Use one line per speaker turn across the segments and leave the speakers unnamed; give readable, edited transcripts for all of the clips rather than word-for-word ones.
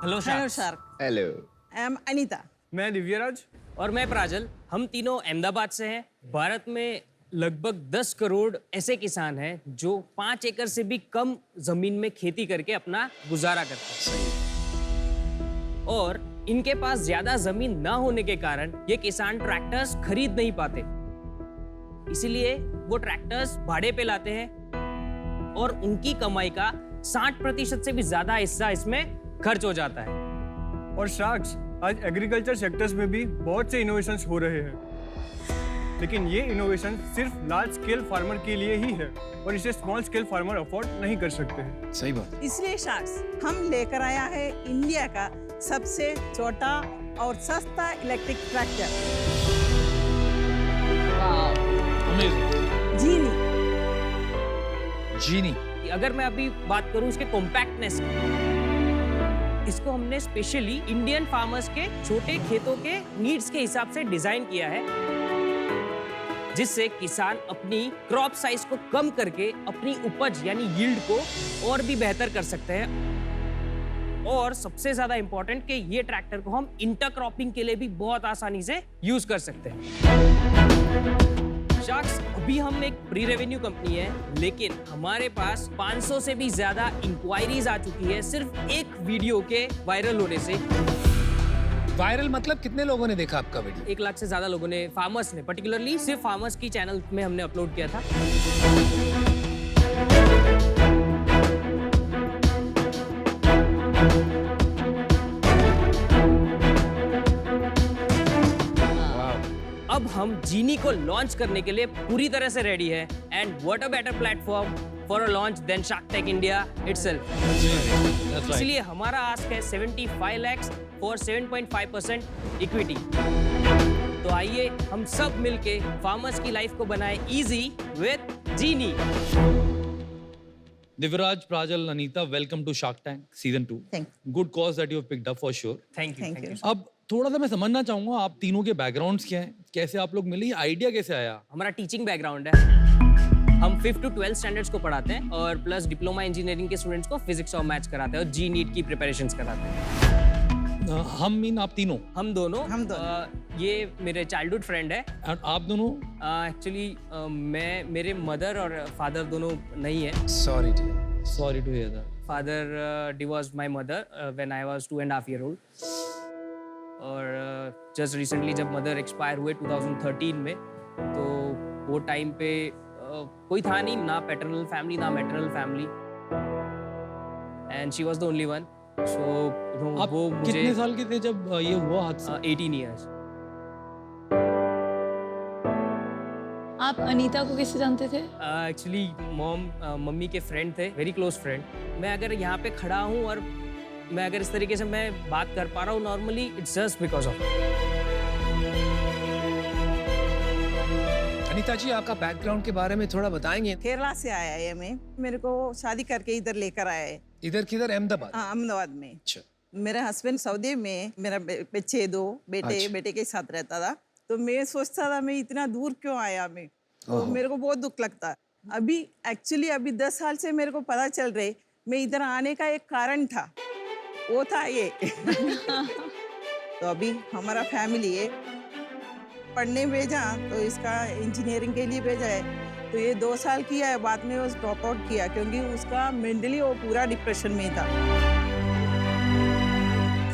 Hello
hello
shark.
Shark.
Hello.
I am Anita.
मैं दिव्यराज।
और मैं प्राजल। हम तीनों अहमदाबाद से हैं। भारत में लगभग 10 करोड़ ऐसे किसान हैं जो 5 एकड़ से भी कम जमीन में खेती करके अपना गुजारा करते हैं। और इनके पास ज्यादा जमीन ना होने के कारण ये किसान ट्रैक्टर्स खरीद नहीं पाते, इसीलिए वो ट्रैक्टर्स भाड़े पे लाते हैं और उनकी कमाई का 60% से भी ज्यादा हिस्सा इसमें खर्च हो जाता है।
और शार्क्स, आज एग्रीकल्चर सेक्टर्स में भी बहुत से इनोवेशंस हो रहे हैं, लेकिन ये इनोवेशन सिर्फ लार्ज स्केल फार्मर के लिए ही है और इसे स्मॉल स्केल फार्मर अफोर्ड नहीं कर सकते हैं।
सही बात।
इसलिए शार्क्स हम लेकर आया है इंडिया का सबसे छोटा और सस्ता इलेक्ट्रिक ट्रैक्टर
अमेजिंग।
जीनी।
जीनी।
अगर मैं अभी बात करूं इसके कॉम्पैक्टनेस की, इसको हमने स्पेशली इंडियन फार्मर्स के छोटे खेतों के नीड्स के हिसाब से डिजाइन किया है, जिससे किसान अपनी क्रॉप साइज को कम करके अपनी उपज यानी यील्ड को और भी बेहतर कर सकते हैं। और सबसे ज्यादा इंपॉर्टेंट कि ये ट्रैक्टर को हम इंटरक्रॉपिंग के लिए भी बहुत आसानी से यूज कर सकते हैं। शार्क्स, अभी हम एक प्री रेवेन्यू कंपनी है, लेकिन हमारे पास 500 से भी ज्यादा इंक्वायरीज आ चुकी है सिर्फ एक वीडियो के वायरल होने से।
वायरल मतलब कितने लोगों ने देखा आपका वीडियो?
1 लाख से ज्यादा लोगों ने, फार्मर्स ने, पर्टिकुलरली सिर्फ फार्मर्स की चैनल में हमने अपलोड किया था। अब हम जीनी को लॉन्च करने के लिए पूरी तरह से रेडी है, and what a better platform for a launch than Shark Tank India itself. इसलिए हमारा आस्क है 75 lakhs फॉर 7.5% इक्विटी। तो आइए हम सब मिलके फार्मर्स की लाइफ को बनाए easy with Genie.
Diviraj, Prajal, Anita, welcome to Shark Tank Season 2.
Thank
Good cause that you have picked up for sure.
Thank you.
Thank you.
अब थोड़ा सा मैं समझना चाहूंगा आप तीनों के बैकग्राउंड्स क्या हैं, कैसे आप लोग मिले, ये आइडिया कैसे आया?
हमारा टीचिंग बैकग्राउंड है। हम 5th to 12th स्टैंडर्ड्स को पढ़ाते हैं और प्लस डिप्लोमा इंजीनियरिंग के स्टूडेंट्स को फिजिक्स और मैथ्स कराते हैं और जी नीट की प्रिपरेशंस कराते हैं।
हम मीन आप तीनों?
हम दोनों।
हम दोनों।
ये मेरे चाइल्डहुड फ्रेंड है।
और आप दोनों?
एक्चुअली मैं, मेरे मदर और फादर दोनों नहीं है।
Sorry
to hear that.
Father divorced my mother when I was 2.5 years old। और जस्ट रिसेंटली जब मदर एक्सपायर हुए 2013 में, तो वो टाइम पे कोई था नहीं, ना पैटर्नल फैमिली ना maternal family, and she was the only one. So
आप
वो मुझे
कितने साल के थे जब ये हुआ हादसा?
18 years।
आप अनीता को कैसे जानते थे?
एक्चुअली मम्मी के फ्रेंड थे, वेरी क्लोज फ्रेंड। मैं अगर यहाँ पे खड़ा हूँ और मैं अगर इस तरीके से मैं बात कर पा रहा हूँ normally, it's just because of.
Anita ji, आपका बैकग्राउंड के बारे में थोड़ा बताएंगे?
केरला से आया है मैं, मेरे को शादी करके इधर लेकर आया है।
इधर किधर? अहमदाबाद?
हाँ, अहमदाबाद में।
अच्छा।
मेरा हस्बैंड सऊदी में, मेरा बच्चे 2 बेटे,
अच्छा।
बेटे के साथ रहता था। तो मैं सोचता था मैं इतना दूर क्यों आया, मैं तो मेरे को बहुत दुख लगता। अभी एक्चुअली अभी 10 साल से मेरे को पता चल रहे मैं इधर आने का एक कारण था, वो था ये। तो अभी हमारा फैमिली है, पढ़ने भेजा तो इसका इंजीनियरिंग के लिए भेजा है। तो ये 2 साल किया है, बाद में वो ड्रॉप आउट किया क्योंकि उसका मेंटली वो पूरा डिप्रेशन में था।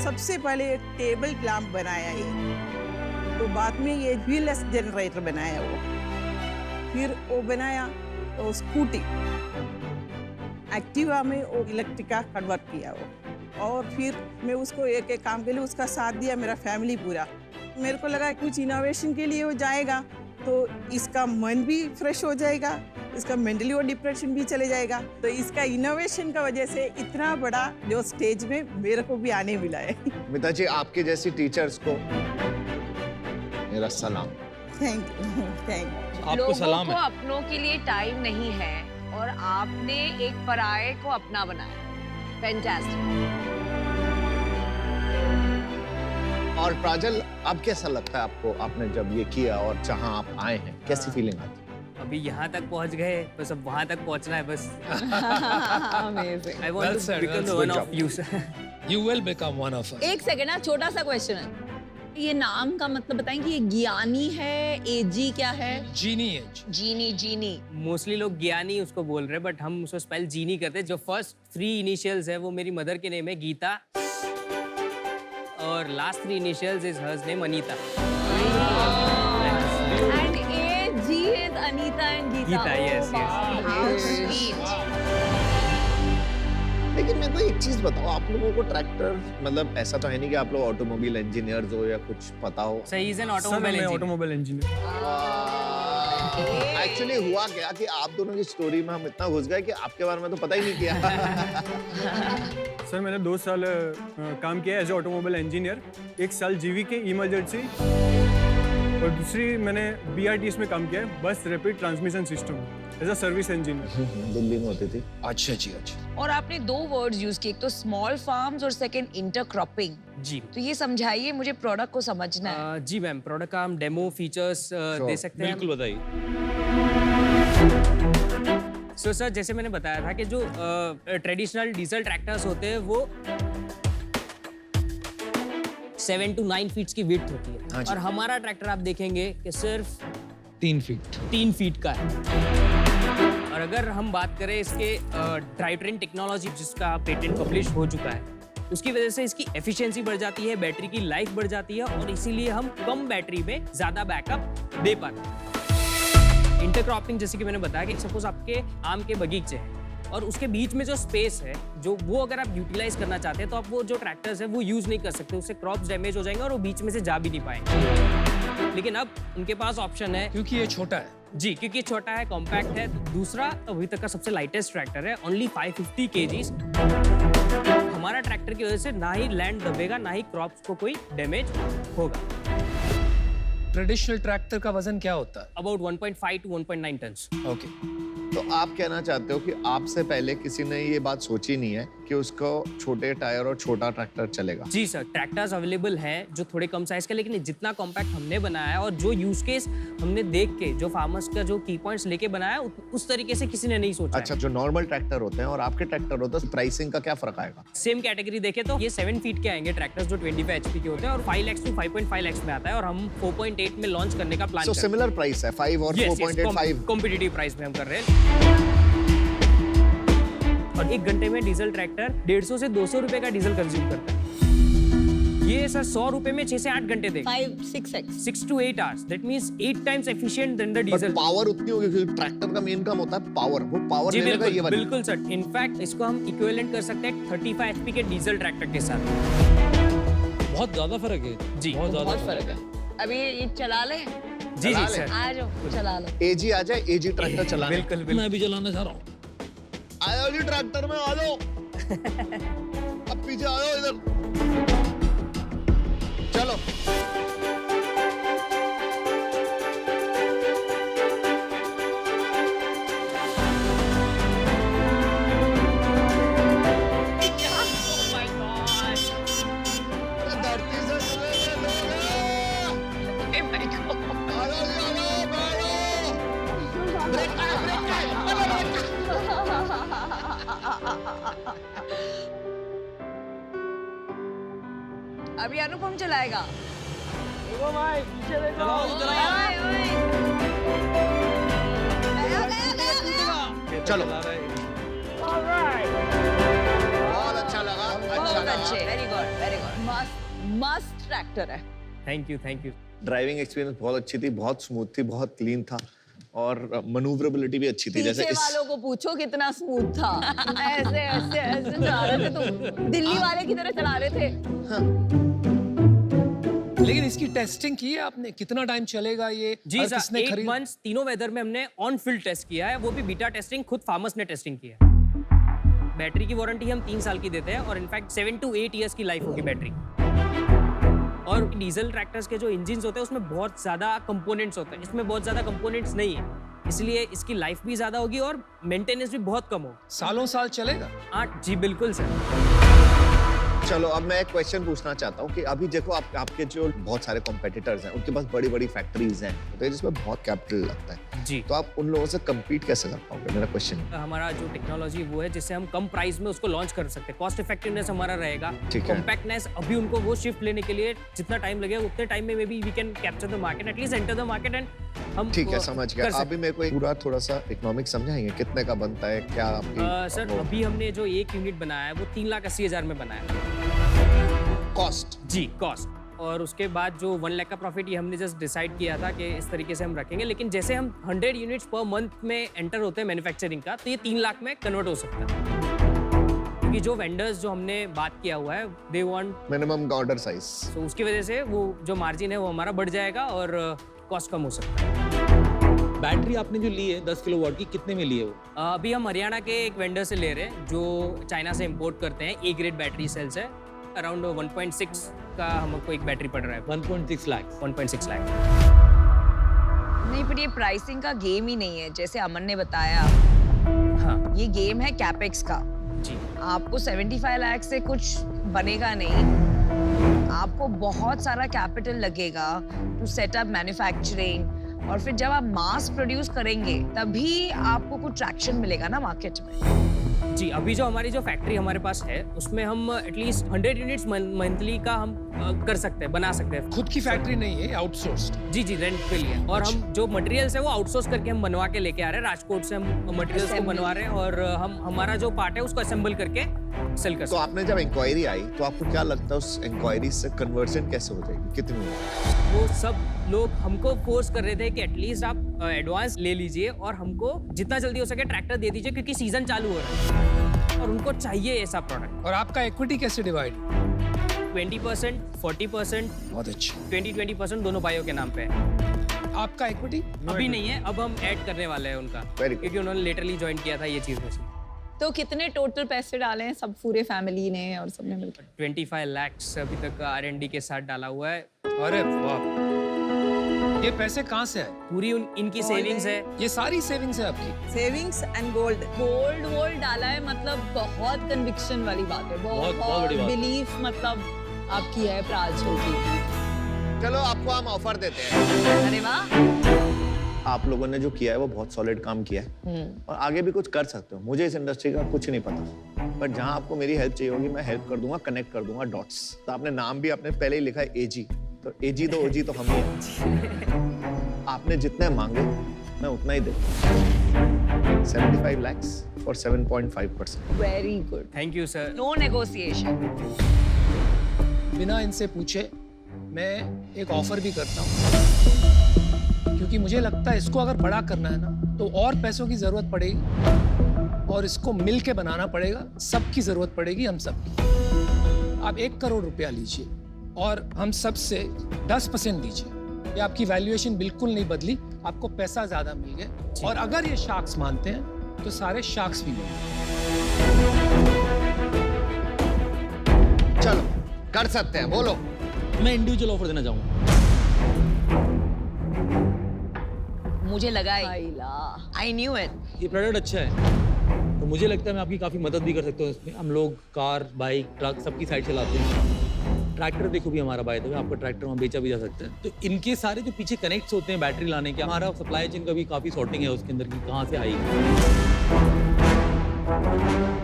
सबसे पहले एक टेबल लैंप बनाया ये, तो बाद में ये व्हीललेस जनरेटर बनाया वो, फिर वो बनाया तो स्कूटी, एक्टिवा में वो इलेक्ट्रिक का कन्वर्ट किया वो, और फिर मैं उसको एक एक काम के लिए उसका साथ दिया, मेरा फैमिली पूरा। मेरे को लगा कुछ इनोवेशन के लिए वो जाएगा तो इसका मन भी फ्रेश हो जाएगा, इसका मेंटली और डिप्रेशन भी चले जाएगा। तो इसका इनोवेशन का वजह से इतना बड़ा जो स्टेज में मेरे को भी आने मिला है।
अनीता जी, आपके जैसी टीचर्स को मेरा सलाम।
Thank you, thank you.
आपको सलाम
लोगों को
है।
अपनों के लिए टाइम नहीं है और आपने एक पराये को अपना बनाया। फैंटास्टिक।
और प्राजल, अब कैसा लगता है आपको, आपने जब ये किया और जहां आप आए हैं, कैसी फीलिंग आती है?
अभी यहाँ तक पहुँच गए, बस अब वहाँ तक पहुँचना है बस।
Amazing.
I want
Well
to
said,
become
well
one
said.
of you.
You will become one of us.
एक सेकंड ना, छोटा सा क्वेश्चन है, ये नाम का मतलब बताएंगे, ये ज्ञानी है, एजी क्या है?
Genius.
जीनी जीनी
मोस्टली लोग ज्ञानी उसको बोल रहे हैं, बट हम उसको स्पेल जीनी करते हैं। जो फर्स्ट 3 इनिशियल्स है वो मेरी मदर के नेम है गीता, और last 3 initials is hers name Anita.
And AG is Anita and Geeta.
Geeta, yes, yes.
How sweet.
लेकिन मेरे को एक चीज बताओ, आप लोगों को ट्रैक्टर, मतलब ऐसा तो है नहीं कि आप लोग ऑटोमोबाइल इंजीनियर्स हो या कुछ पता हो।
सही इज एन
सर
ऑटोमोबाइल
मैं
इंजीनियर।
Automobile engineer.
एक्चुअली हुआ क्या कि आप दोनों की स्टोरी में हम इतना घुस गए कि आपके बारे में तो पता ही नहीं किया।
सर मैंने 2 साल काम किया एज ऑटोमोबाइल इंजीनियर, 1 साल जीवी के इमरजेंसी, और दूसरी मैंने BRTS में काम किया है, bus rapid transmission system, as a service engineer.
Delhi में होती थी।
अच्छा जी, अच्छा।
और आपने 2 वर्ड्स यूज किए, एक तो स्मॉल फार्म्स और सेकंड इंटरक्रॉपिंग।
जी
तो ये समझाइए मुझे, प्रोडक्ट को समझना है।
जी मैम, प्रोडक्ट का हम डेमो फीचर्स दे सकते हैं।
बिल्कुल बताइए।
सो सर, जैसे मैंने बताया था कि जो ट्रेडिशनल डीजल ट्रैक्टर्स होते हैं वो 7 to 9 फीट की विड्थ होती
हाँ
है,
जी।
और हमारा ट्रैक्टर आप देखेंगे कि सिर्फ
3 फीट।
3 फीट का है। और अगर हम बात करें इसके ड्राइव ट्रेन टेक्नोलॉजी जिसका पेटेंट पब्लिश हो चुका है, उसकी वजह से इसकी एफिशिएंसी बढ़ जाती है, बैटरी की लाइफ बढ़ जाती है, और इसीलिए हम कम बैटरी में ज्यादा बैकअप दे पाते हैं। इंटरक्रॉपिंग, जैसे कि मैंने बताया कि सपोज आपके आम के बगीचे हैं और उसके बीच में जो स्पेस है, जो वो अगर आप यूटिलाइज करना चाहते हैं तो आप वो जो ट्रैक्टर्स है वो यूज नहीं कर सकते, उससे क्रॉप्स डैमेज हो जाएंगे और वो बीच में से जा भी नहीं पाएंगे। लेकिन अब उनके पास ऑप्शन है,
क्योंकि ये छोटा है।
जी, क्योंकि छोटा है, कॉम्पैक्ट है। दूसरा अभी तक का सबसे लाइटेस्ट ट्रैक्टर है, ओनली 550 kgs। हमारा ट्रैक्टर की वजह से ना ही लैंड दबेगा, ना ही क्रॉप्स को कोई डैमेज होगा।
ट्रेडिशनल ट्रैक्टर का वजन क्या होता है?
About 1.5 to 1.9 tons.
ओके।
तो आप कहना चाहते हो कि आपसे पहले किसी ने ये बात सोची नहीं है कि उसको छोटे टायर और छोटा ट्रैक्टर चलेगा?
जी सर, ट्रैक्टर्स अवेलेबल हैं जो थोड़े कम साइज के, लेकिन जितना कॉम्पैक्ट हमने बनाया है और जो यूज केस हमने देख के, जो फार्मर्स का जो की पॉइंट्स लेके बनाया, उस तरीके से किसी ने नहीं सोचा।
अच्छा, जो नॉर्मल ट्रैक्टर होते हैं और आपके ट्रैक्टर होते हैं, प्राइसिंग का क्या फर्क आएगा?
सेम कैटेगरी देखे तो ये 7 फीट के आएंगे ट्रैक्टर्स जो 25 HP के होते हैं, और 5 lakhs to 5.5 lakhs में आता है, और हम 4.8 में लॉन्च करने का प्लान
सो सिमिलर प्राइस है, 5 और 4.85।
कॉम्पिटिटिव प्राइस में हम कर रहे हैं। और 1 घंटे में डीजल ट्रैक्टर 150 से 200 रुपए का डीजल कंज्यूम करता है। ये सर 100 रुपए में 6 से 8 घंटे देगा।
5-6x
6 to 8 hours, that means 8 times efficient than the diesel।
Power उतनी होगी क्योंकि ट्रैक्टर का मेन काम होता है पावर, वो पावर
जी
लेने का ये
बिल्कुल
वाला।
बिल्कुल सर, इनफैक्ट इसको हम इक्विवेलेंट कर सकते हैं 35 HP के डीजल ट्रैक्टर के साथ।
बहुत ज्यादा फर्क है
जी,
बहुत ज्यादा
बहुत फर्क है। अभी ये चला ले,
जी जी
चला ले।
सर,
आ जाओ चला लो।
एजी आ जाए, एजी ट्रैक्टर चलाने।
बिल्कुल बिल्कुल।
मैं भी चलाना चाह रहा हूँ।
आयो जी ट्रैक्टर में आ जाओ। अब पीछे आ जाओ इधर। चलो। धरती से चले लोग। आ जाओ जी, आ जाओ, आ जाओ। ब्रेक का है, ब्रेक का है।
अभी अनुपम चलाएगा।
चलाओ चलाओ।
ओए, ओए। गया, गया, गया।
चलो। बहुत अच्छा लगा, अच्छा
बहुत
लगा।
अच्छे, वेरी गुड, वेरी गुड।
मस्त ट्रैक्टर है।
Thank you thank you.
Driving experience बहुत अच्छी थी, बहुत स्मूथ थी, बहुत क्लीन था, और मनूवरेबिलिटी भी अच्छी थी। जैसे
पीछे
इस
वालों को पूछो कितना स्मूथ था। ऐसे ऐसे ऐसे चला रहे थे, तुम दिल्ली वाले की तरह चला रहे थे।
लेकिन इसकी टेस्टिंग की है आपने? कितना टाइम चलेगा ये?
जी
और
सर,
किसने
8
खरीद?
months तीनों वेदर में हमने ऑन फील्ड टेस्ट किया है, वो भी बीटा टेस्टिंग खुद फार्मर्स ने टेस्टिंग किया है। बैटरी की वारंटी हम 3 साल की देते हैं, और इनफैक्ट 7 to 8 years की लाइफ होगी बैटरी। और डीजल ट्रैक्टर्स के जो इंजिन्स होते हैं उसमें बहुत ज्यादा कंपोनेंट्स होते हैं, इसमें बहुत ज्यादा कंपोनेंट्स नहीं है, इसलिए इसकी लाइफ भी ज्यादा होगी और मेंटेनेंस भी बहुत कम होगा।
सालों साल चलेगा?
हाँ जी बिल्कुल सर।
चलो अब मैं एक क्वेश्चन पूछना चाहता हूँ कि अभी देखो आपके जो बहुत सारे कॉम्पिटिटर्स हैं उनके पास बड़ी बड़ी फैक्ट्रीज हैं तो जिसमें बहुत कैपिटल लगता है
जी।
तो आप उन लोगों से कम्पीट कैसे कर पाओगे मेरा क्वेश्चन
हमारा जो टेक्नोलॉजी वो है जिससे हम कम प्राइस में उसको लॉन्च कर सकते हैं। कॉस्ट इफेक्टिवनेस हमारा रहेगा,
ठीक है।
कॉम्पैक्टनेस अभी उनको वो शिफ्ट लेने के लिए जितना टाइम लगेगा उतने टाइम में may be we can capture the market, at least enter the market and हम
ठीक है
वो
समझ
कर
गया।
सकते
अभी मेरे को पूरा थोड़ा सा इकोनॉमिक समझाएंगे कितने का बनता है क्या आपकी
सर
वो
अभी हमने जो एक यूनिट बनाया है वो 3,80,000 में बनाया है
कॉस्ट
जी, कॉस्ट। और उसके बाद जो 1 लाख का प्रॉफिट ये हमने जस्ट डिसाइड किया था कि इस तरीके से हम रखेंगे, लेकिन जैसे हम 100 यूनिट्स पर मंथ में एंटर होते हैं मैन्युफैक्चरिंग का तो ये 3 लाख में कन्वर्ट हो सकता है, क्योंकि जो वेंडर्स जो हमने बात किया हुआ है they want
minimum order size
तो उसकी वजह से वो जो मार्जिन है वो हमारा बढ़ जाएगा और कॉस्ट कम हो सकता है।
बैटरी आपने जो ली है 10 किलोवाट की, कितने में ली है वो?
अभी हम हरियाणा के एक वेंडर से ले रहे हैं जो चाइना से इंपोर्ट करते हैं। ए ग्रेड बैटरी सेल्स है, अराउंड 1.6 का हमको एक बैटरी पड़ रहा है।
1.6 लाख।
1.6 लाख।
नहीं, पर ये प्राइसिंग का गेम ही नहीं है जैसे अमन ने बताया।
हाँ
ये गेम है कैपेक्स का।
जी।
आपको 75 लाख से कुछ बनेगा नहीं, आपको बहुत सारा कैपिटल लगेगा टू सेट अप मैन्युफैक्चरिंग, और फिर जब आप मास प्रोड्यूस करेंगे तभी आपको कुछ ट्रैक्शन मिलेगा ना मार्केट में।
जी, अभी जो हमारी जो फैक्ट्री हमारे पास है उसमें हम एटलीस्ट 100 यूनिट्स मंथली का हम कर सकते हैं, बना सकते हैं।
खुद की फैक्ट्री नहीं है, आउटसोर्स्ड।
जी जी, रेंट पे लिए। और हम जो मटेरियल्स है वो आउटसोर्स करके हम बनवा के लेके आ रहे हैं। राजकोट से हम मटेरियल्स को बनवा रहे हैं और हम हमारा जो पार्ट है उसको असेंबल करके सेल कर
तो
सकते हैं।
आपने जब इंक्वायरी आई तो आपको क्या लगता है उस इंक्वायरी से कन्वर्जन कैसे हो जाएगी, कितनी होगी?
वो सब लोग हमको फोर्स कर रहे थे कि एटलीस्ट आप एडवांस ले लीजिए और हमको जितना जल्दी हो सके ट्रैक्टर दे दीजिए, क्योंकि सीजन चालू हो रहा है और उनको चाहिए ऐसा प्रोडक्ट।
और आपका इक्विटी कैसे डिवाइड?
20%, 40%,
बहुत अच्छा।
20% दोनों भाइयों के नाम पे है।
आपका इक्विटी
अभी नहीं है, अब हम ऐड करने वाले हैं उनका,
Very good.
क्योंकि उन्होंने लेटरली ज्वाइन किया था ये चीज में से।
तो कितने टोटल पैसे डाले हैं सब पूरे फैमिली ने और सबने मिलकर?
25 लाख अभी तक R&D के साथ डाला हुआ है।
अरे वाह, ये पैसे कहाँ से आए?
पूरी इनकी सेविंग्स है।
ये सारी सेविंग्स है आपकी?
Savings and gold.
गोल्ड वोल्ड डाला है, मतलब बहुत कन्विक्शन वाली बात है,
बहुत बड़ी बात।
बिलीफ मतलब आपकी है प्राजल की।
चलो आपको हम ऑफर देते हैं।
अरे वाह,
आप लोगों ने जो किया है वो बहुत सॉलिड काम किया है और आगे भी कुछ कर सकते हो। मुझे इस इंडस्ट्री का कुछ नहीं पता, पर जहां आपको मेरी हेल्प चाहिए होगी मैं हेल्प कर दूंगा, कनेक्ट कर दूंगा डॉट्स। तो आपने नाम भी आपने पहले ही लिखा है एजी, तो एजी तो ओजी तो हम ही हैं। आपने जितने मांगे मैं उतना ही दूंगा। 75 lakhs और 7.5%।
Very good.
Thank you sir.
No negotiation.
बिना इनसे पूछे मैं एक ऑफर भी करता हूँ, क्योंकि मुझे लगता है इसको अगर बड़ा करना है ना तो और पैसों की जरूरत पड़ेगी और इसको मिल के बनाना पड़ेगा, सबकी जरूरत पड़ेगी, हम सबकी। आप 1 करोड़ रुपया लीजिए और हम सबसे 10% दीजिए। ये आपकी वैल्यूएशन बिल्कुल नहीं बदली, आपको पैसा ज्यादा मिल गया। और अगर ये शार्क्स मानते हैं तो सारे शार्क्स भी मिलेंगे।
चलो कर सकते हैं, बोलो।
मैं इंडिविजुअल ऑफर देना चाहूंगा।
मुझे लगा ही,
आइला।
I knew it.
ये प्रोडक्ट अच्छा है तो मुझे लगता है मैं आपकी काफ़ी मदद भी कर सकता हूँ इसमें। हम लोग कार, बाइक, ट्रक सबकी साइड चलाते हैं। ट्रैक्टर देखो भी हमारा बाय द वे, आपका ट्रैक्टर वहाँ बेचा भी जा सकता है। तो इनके सारे जो पीछे कनेक्ट्स होते हैं बैटरी लाने के, हमारा सप्लाई चेन का भी काफ़ी सॉर्टिंग है उसके अंदर की कहाँ से आएगी।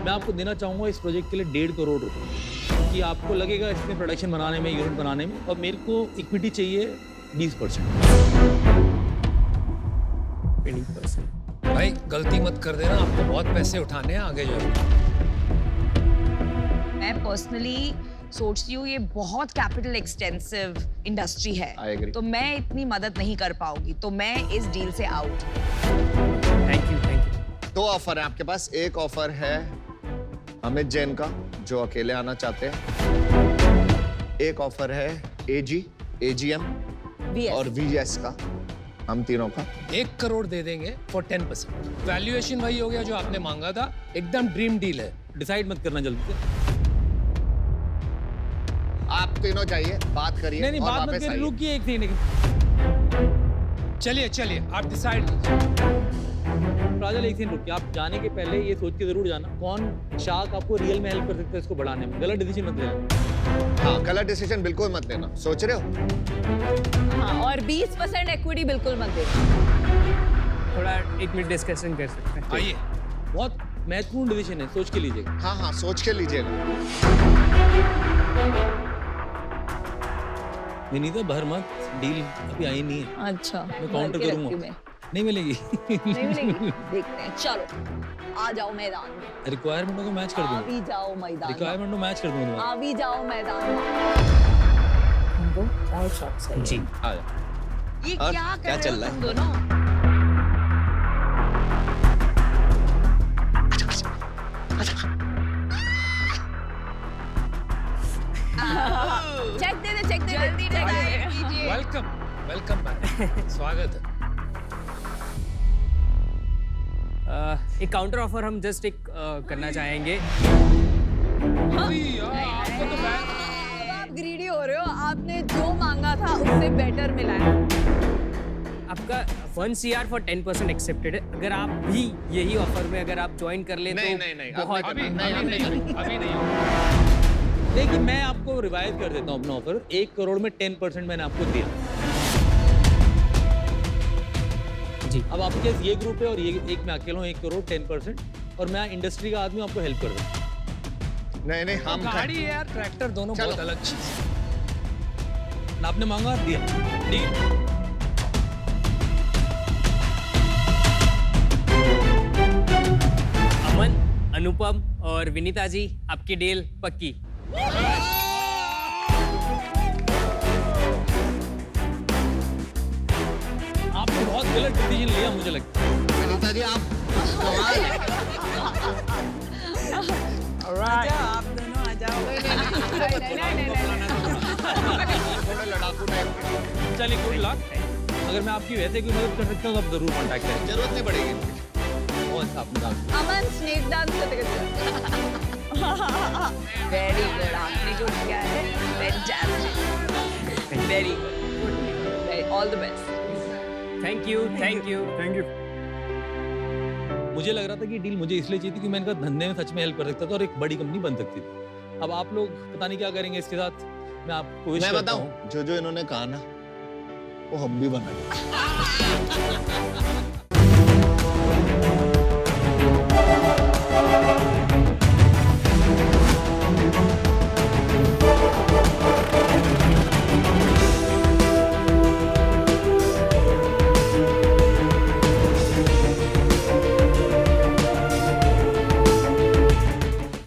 मैं आपको देना चाहूँगा इस प्रोजेक्ट के लिए 1.5 करोड़ रुपये, कि आपको लगेगा इसमें प्रोडक्शन बनाने में, यूनिट बनाने में, और मेरे को इक्विटी चाहिए 20%।
20%।
भाई गलती मत कर देना, आपको बहुत पैसे उठाने हैं आगे जाओ।
मैं पर्सनली सोचती हूँ ये बहुत कैपिटल एक्सटेंसिव इंडस्ट्री है,
I agree.
तो मैं इतनी मदद नहीं कर पाऊंगी, तो मैं इस डील से आउट।
Thank you.
2 ऑफर है आपके पास। एक ऑफर है अमित जैन का जो अकेले आना चाहते हैं। एक ऑफर है एजी, एजीएम और वीएस का, हम तीनों का।
1 करोड़ दे देंगे फॉर 10%। वैल्यूएशन वही हो गया जो आपने मांगा था, एकदम ड्रीम डील है।
डिसाइड मत करना जल्दी से।
आप तीनों जाइए, बात करिए
नहीं
और
बात मत
वापस
करिए,
आइए।
रुकिए एक सेकंड।
चलिए आप डिसाइड कीजिए।
राजल एक सेकंड रुकिए, आप जाने के पहले ये सोच के जरूर जाना कौन शार्क आपको रियल में हेल्प कर सकता है इसको बढ़ाने में। गलत डिसीजन मत लेना।
हाँ, गलत डिसीजन बिल्कुल मत लेना। सोच रहे हो?
हाँ, और 20% इक्विटी बिल्कुल मत देना।
थोड़ा 1 मिनट डिस्कशन कर सकते हैं।
आइए, बहुत महत्वपूर्ण डिसीजन है, सोच के लीजिएगा।
हाँ हाँ, सोच के लीजिएगा।
विनीता भर मत, डील अभी आई नहीं है।
अच्छा,
मैं काउंटर
भर के
करूंगा।
रखती हूँ मैं।
नहीं मिलेगी।
नहीं मिलेगी, देखते हैं। चलो आ जाओ मैदान में,
रिक्वायरमेंटों को मैच कर
आ
दूंगा।
भी जाओ मैदान में,
रिक्वायरमेंट को मैच कर दूंगा।
आ भी जाओ मैदान में। हमको और शॉट्स है
जी
आ जाओ।
ये
और
क्या
क्या
कर
चल
रहे
रहा
हो
है?
तुम दोनों?
चेक दे दे, चेक दे दे,
जल्दी
check दे दे।
decide कीजिए।
Welcome, welcome back. स्वागत है।
एक काउंटर ऑफर हम जस्ट करना चाहेंगे।
आपको तो
अब आप ग्रीडी हो रहे हो, आपने जो मांगा था उससे बेटर मिला है।
आपका 1 CR फॉर 10% एक्सेप्टेड है। अगर आप भी यही ऑफर में अगर आप ज्वाइन कर ले
नहीं,
तो
नहीं, नहीं, अब
बहुत
अभी नहीं।
देखिए मैं आपको रिवाइज कर देता हूँ अपना ऑफर। 1 करोड़ में 10% मैंने आपको दिया।
जी।
अब आपके पास ये ग्रुप है और ये एक मैं अकेला हूँ। 1 करोड़ 10% और मैं इंडस्ट्री का आदमी हूँ, आपको हेल्प कर दूँ।
नहीं नहीं, हम
गाड़ी है यार, ट्रैक्टर, दोनों
चलो।
बहुत अलग चीज है।
ना आपने मांगा दिया। डील।
अमन, अनुपम और विनीता जी, आपकी डील पक्की।
आपने बहुत गलत डिसीजन लिया मुझे लगता है।
विनीता जी, आप कमाल है।
आ जाओ, आप दोनों आ जाओ।
थोड़ा लड़ाकू टाइप के।
चलिए गुड लक। अगर मैं आपकी वैसे कोई मदद कर सकता हूँ तो आप जरूर कॉन्टैक्ट करें।
जरूरत नहीं पड़ेगी इनकी।
बहुत आपने काम किया।
अमन स्नेक डांस करते
वेरी गुड, आपने जो किया है fantastic, very good, all the best.
Thank you, thank you.
Thank you.
मुझे लग रहा था कि डील मुझे इसलिए चाहिए थी कि मैं इनका धंधे में सच में हेल्प कर सकता था और एक बड़ी कंपनी बन सकती थी। अब आप लोग पता नहीं क्या करेंगे इसके साथ। मैं आपको विश
मैं
करता हूँ।
बताऊं, जो जो इन्होंने कहा ना, वो हम भी बनाएंगे।